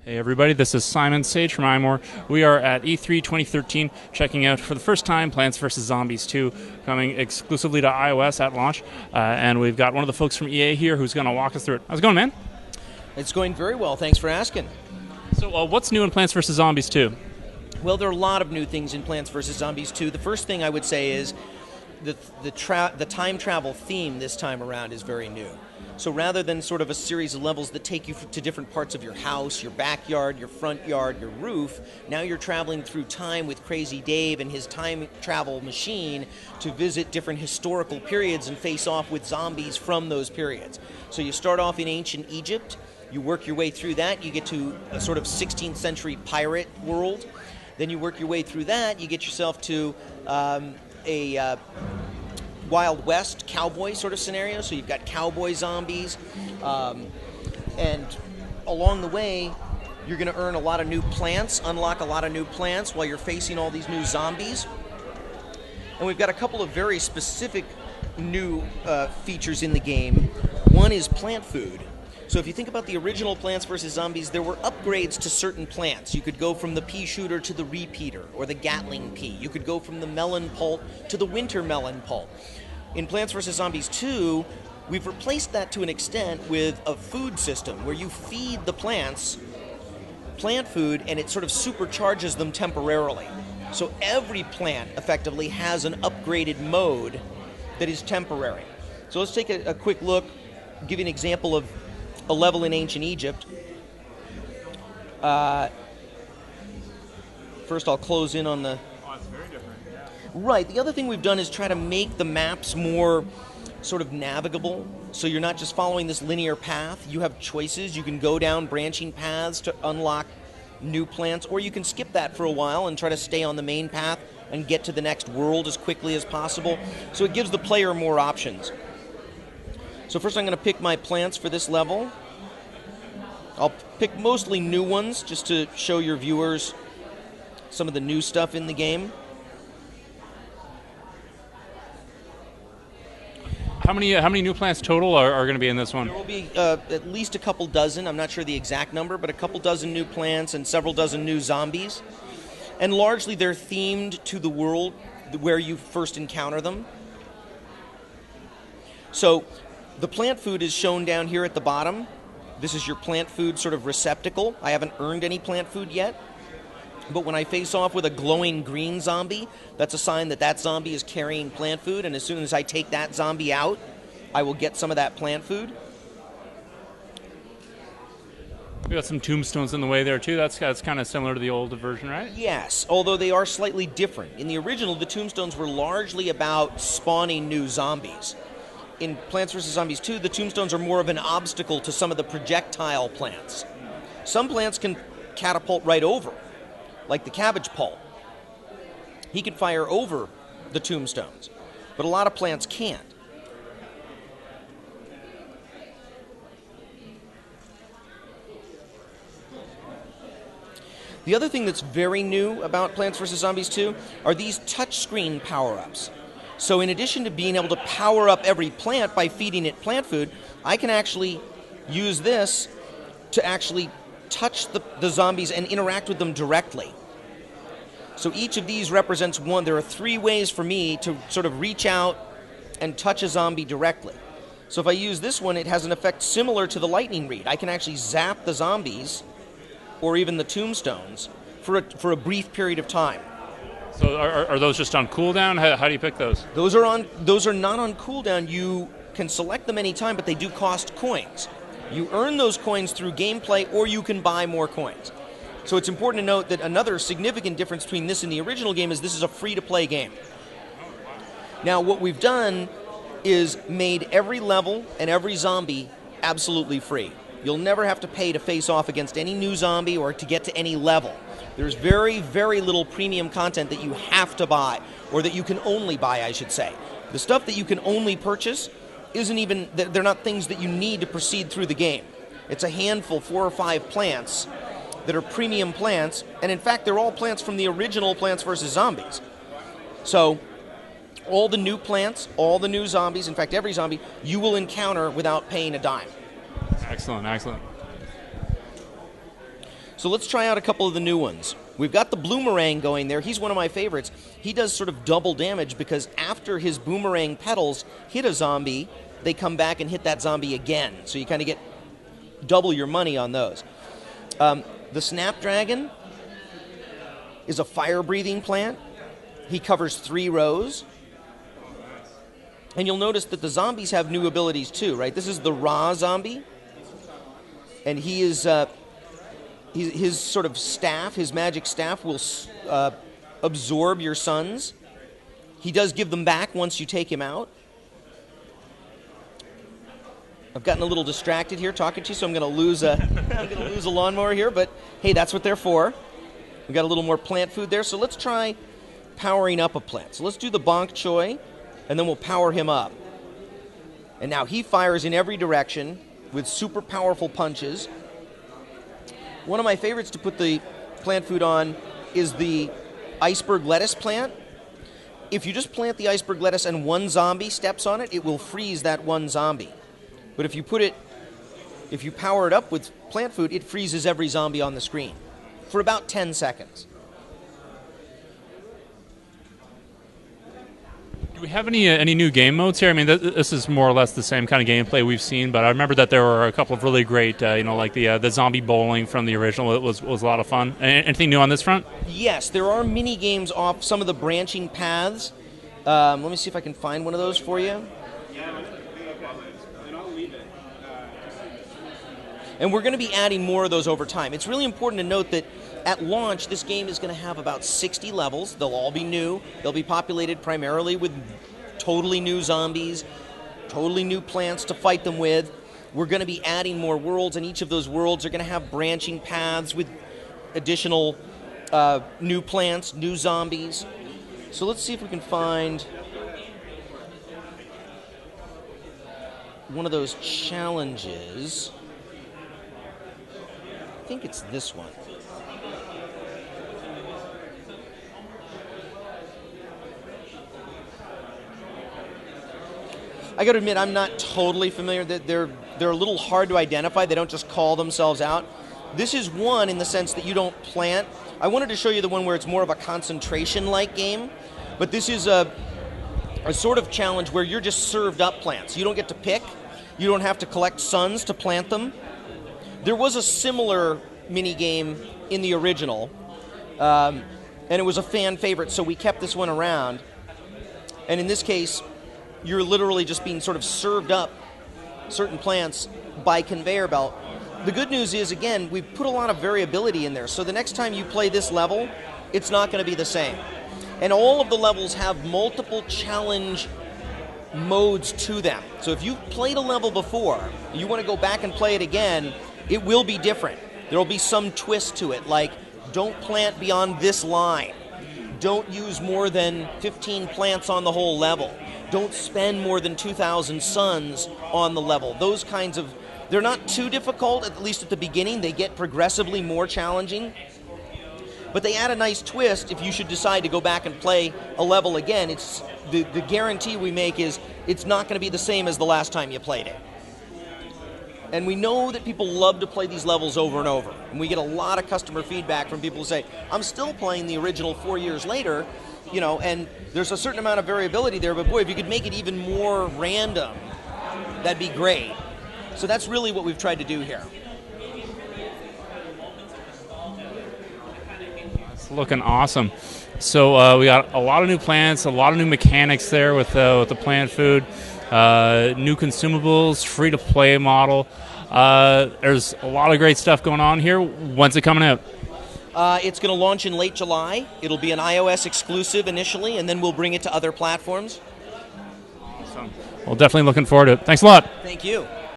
Hey everybody, this is Simon Sage from iMore. We are at E3 2013 checking out for the first time Plants vs. Zombies 2 coming exclusively to iOS at launch. And we've got one of the folks from EA here who's going to walk us through it. How's it going, man? It's going very well, thanks for asking. So what's new in Plants vs. Zombies 2? Well, there are a lot of new things in Plants vs. Zombies 2. The first thing I would say is the time travel theme this time around is very new. So rather than sort of a series of levels that take you to different parts of your house, your backyard, your front yard, your roof, now you're traveling through time with Crazy Dave and his time travel machine to visit different historical periods and face off with zombies from those periods. So you start off in ancient Egypt, you work your way through that, you get to a sort of 16th century pirate world, then you work your way through that, you get yourself to a Wild West cowboy sort of scenario, so you've got cowboy zombies, and along the way you're going to earn a lot of new plants, unlock a lot of new plants while you're facing all these new zombies. And we've got a couple of very specific new features in the game. One is plant food. So if you think about the original Plants vs. Zombies, there were upgrades to certain plants. You could go from the pea shooter to the repeater, or the Gatling pea. You could go from the melon pulp to the winter melon pulp. In Plants vs. Zombies 2, we've replaced that to an extent with a food system where you feed the plants plant food and it sort of supercharges them temporarily. So every plant effectively has an upgraded mode that is temporary. So let's take a quick look, give you an example of a level in ancient Egypt. First I'll close in on the... Oh, it's very different. Yeah. Right, the other thing we've done is try to make the maps more sort of navigable, so you're not just following this linear path. You have choices. You can go down branching paths to unlock new plants, or you can skip that for a while and try to stay on the main path and get to the next world as quickly as possible. So it gives the player more options. So first I'm going to pick my plants for this level. I'll pick mostly new ones just to show your viewers some of the new stuff in the game. How many new plants total are going to be in this one? There will be at least a couple dozen. I'm not sure the exact number, but a couple dozen new plants and several dozen new zombies. And largely they're themed to the world where you first encounter them. So the plant food is shown down here at the bottom. This is your plant food sort of receptacle. I haven't earned any plant food yet. But when I face off with a glowing green zombie, that's a sign that that zombie is carrying plant food, and as soon as I take that zombie out, I will get some of that plant food. We got some tombstones in the way there too. That's kind of similar to the old version, right? Yes, although they are slightly different. In the original, the tombstones were largely about spawning new zombies. In Plants vs. Zombies 2, the tombstones are more of an obstacle to some of the projectile plants. Some plants can catapult right over, like the cabbage pulp. He can fire over the tombstones, but a lot of plants can't. The other thing that's very new about Plants vs. Zombies 2 are these touchscreen power-ups. So in addition to being able to power up every plant by feeding it plant food, I can actually use this to actually touch the zombies and interact with them directly. So each of these represents one. There are 3 ways for me to sort of reach out and touch a zombie directly. So if I use this one, it has an effect similar to the lightning read. I can actually zap the zombies or even the tombstones for a brief period of time. So are those just on cooldown? How do you pick those? Those are not on cooldown. You can select them anytime, but they do cost coins. You earn those coins through gameplay, or you can buy more coins. So it's important to note that another significant difference between this and the original game is this is a free-to-play game. Now, what we've done is made every level and every zombie absolutely free. You'll never have to pay to face off against any new zombie or to get to any level. There's very, very little premium content that you have to buy, or that you can only buy, I should say. The stuff that you can only purchase isn't even, they're not things that you need to proceed through the game. It's a handful, 4 or 5 plants that are premium plants, and in fact, they're all plants from the original Plants vs. Zombies. So, all the new plants, all the new zombies, in fact, every zombie, you will encounter without paying a dime. Excellent, excellent. So let's try out a couple of the new ones. We've got the Bloomerang going there. He's one of my favorites. He does sort of double damage because after his boomerang petals hit a zombie, they come back and hit that zombie again. So you kind of get double your money on those. The Snapdragon is a fire-breathing plant. He covers 3 rows. And you'll notice that the zombies have new abilities too, right? This is the Raw Zombie. And he is... his sort of staff, his magic staff, will absorb your suns. He does give them back once you take him out. I've gotten a little distracted here talking to you, so I'm going to lose a lawnmower here. But hey, that's what they're for. We've got a little more plant food there, so let's try powering up a plant. So let's do the Bonk Choy, and then we'll power him up. And now he fires in every direction with super powerful punches. One of my favorites to put the plant food on is the iceberg lettuce plant. If you just plant the iceberg lettuce and one zombie steps on it, it will freeze that one zombie. But if you power it up with plant food, it freezes every zombie on the screen for about 10 seconds. Do we have any new game modes here? I mean, this is more or less the same kind of gameplay we've seen, but I remember that there were a couple of really great, like the zombie bowling from the original. It was a lot of fun. Anything new on this front? Yes, there are mini games off some of the branching paths. Let me see if I can find one of those for you. And we're going to be adding more of those over time. It's really important to note that at launch, this game is going to have about 60 levels. They'll all be new. They'll be populated primarily with totally new zombies, totally new plants to fight them with. We're going to be adding more worlds, and each of those worlds are going to have branching paths with additional new plants, new zombies. So let's see if we can find one of those challenges. I think it's this one. I got to admit, I'm not totally familiar. That they're a little hard to identify. They don't just call themselves out. This is one in the sense that you don't plant. I wanted to show you the one where it's more of a concentration-like game, but this is a sort of challenge where you're just served up plants. You don't get to pick. You don't have to collect suns to plant them. There was a similar mini game in the original, and it was a fan favorite, so we kept this one around. And in this case, you're literally just being sort of served up certain plants by conveyor belt. The good news is, again, we've put a lot of variability in there, so the next time you play this level, it's not going to be the same. And all of the levels have multiple challenge modes to them. So if you've played a level before, you want to go back and play it again, it will be different. There will be some twist to it, like don't plant beyond this line. Don't use more than 15 plants on the whole level. Don't spend more than 2,000 suns on the level. Those kinds of, they're not too difficult, at least at the beginning. They get progressively more challenging. But they add a nice twist if you should decide to go back and play a level again. It's the guarantee we make is it's not going to be the same as the last time you played it. And we know that people love to play these levels over and over. And we get a lot of customer feedback from people who say, I'm still playing the original 4 years later, and there's a certain amount of variability there, but boy, if you could make it even more random, that'd be great. So that's really what we've tried to do here. It's looking awesome. So we got a lot of new plants, a lot of new mechanics there with the plant food. New consumables, free-to-play model. There's a lot of great stuff going on here. When's it coming out? It's going to launch in late July. It'll be an iOS exclusive initially, and then we'll bring it to other platforms. Awesome. Well, definitely looking forward to it. Thanks a lot. Thank you.